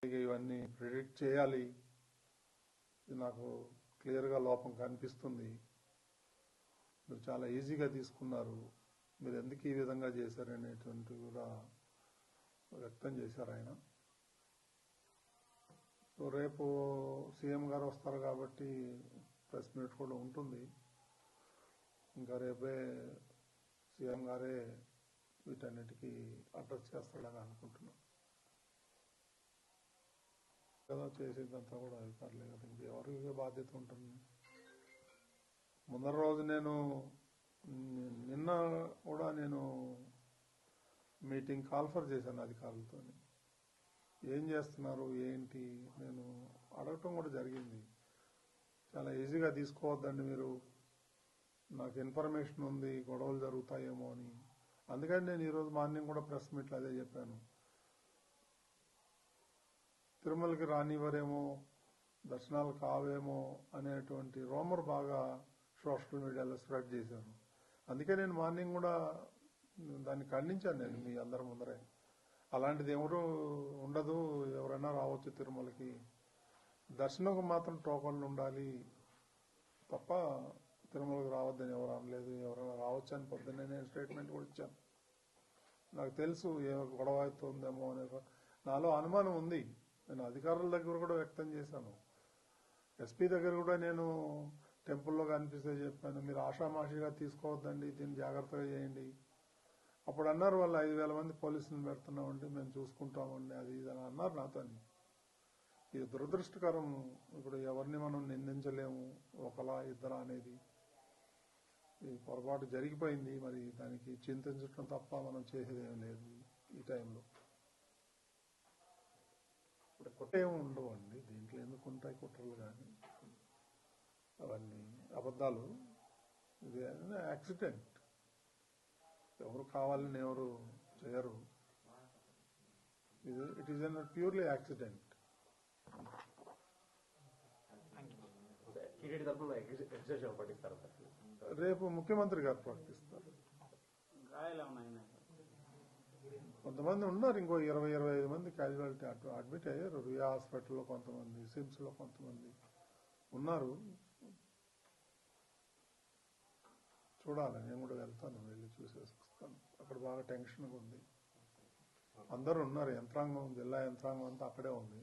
ఇవన్నీ ప్రిడిక్ట్ చేయాలి, ఇది నాకు క్లియర్గా లోపం కనిపిస్తుంది, మీరు చాలా ఈజీగా తీసుకున్నారు, మీరు ఎందుకు ఈ విధంగా చేశారనేటువంటి కూడా వ్యక్తం చేశారు ఆయన. సో రేపు సీఎం గారు వస్తారు కాబట్టి ప్రెస్ మీట్ కూడా ఉంటుంది. ఇంకా రేపే సీఎం గారే వీటన్నిటికీ అడ్రస్ చేస్తాడని అనుకుంటున్నాను కదా. చేసేదంతా కూడా అధికారులే కదా, ఇంకెవరికి బాధ్యత ఉంటుంది. ముందర రోజు నిన్న కూడా నేను మీటింగ్ కాల్ఫర్ చేశాను అధికారులతో. ఏం చేస్తున్నారు ఏంటి నేను అడగటం కూడా జరిగింది. చాలా ఈజీగా తీసుకోవద్దండి మీరు, నాకు ఇన్ఫర్మేషన్ ఉంది గొడవలు జరుగుతాయేమో అని. అందుకని నేను ఈరోజు మార్నింగ్ కూడా ప్రెస్ మీట్లో అదే చెప్పాను. తిరుమలకి రానివ్వరేమో, దర్శనాలు కావేమో అనేటువంటి రూమర్ బాగా సోషల్ మీడియాలో స్ప్రెడ్ చేశారు. అందుకే నేను మార్నింగ్ కూడా దాన్ని ఖండించాను నేను మీ అందరి ముందరే. అలాంటిది ఎవరు ఉండదు, ఎవరైనా రావచ్చు తిరుమలకి, దర్శనంకు మాత్రం టోకన్లు ఉండాలి తప్ప తిరుమలకి రావద్దని ఎవరు అనలేదు. ఎవరైనా రావచ్చు అని పొద్దున్నే నేను స్టేట్మెంట్ కూడా ఇచ్చాను. నాకు తెలుసు ఏ గొడవ అవుతుందేమో అనే నాలో అనుమానం ఉంది. నేను అధికారుల దగ్గర కూడా వ్యక్తం చేశాను. ఎస్పీ దగ్గర కూడా నేను టెంపుల్లో కనిపిస్తే చెప్పాను, మీరు ఆషామాషిగా తీసుకోవద్దండి, దీన్ని జాగ్రత్తగా చేయండి. అప్పుడు అన్నారు వాళ్ళు 5,000 మంది పోలీసులను పెడుతున్నామండి, మేము చూసుకుంటామండి, అది ఇది అని అన్నారు నాతో. ఇది దురదృష్టకరం. ఇప్పుడు ఎవరిని మనం నిందించలేము, ఒకలా ఇద్దరా అనేది. ఈ పొరపాటు జరిగిపోయింది, మరి దానికి చింతించడం తప్ప మనం చేసేదేం లేదు ఈ టైంలో. ఏమి ఉండవు అండి దీంట్లో, ఎందుకు ఉంటాయి కుట్రలు కానీ అవన్నీ అబద్ధాలు. ఇది యాక్సిడెంట్, ఎవరు కావాలని ఎవరు చేయరు. It is an purely accident. రేపు ముఖ్యమంత్రి గారు ప్రకటిస్తారు. కొంతమంది ఉన్నారు, ఇంకో 20-25 మంది క్యాజువాలిటీ అడ్మిట్ అయ్యారు. రుయా హాస్పిటల్లో కొంతమంది, సిమ్స్ లో కొంతమంది ఉన్నారు. చూడాలి, నేను కూడా వెళ్తాను, వెళ్ళి చూసేసి వస్తాను. అక్కడ బాగా టెన్షన్గా ఉంది, అందరూ ఉన్నారు, యంత్రాంగం, జిల్లా యంత్రాంగం అంతా అక్కడే ఉంది.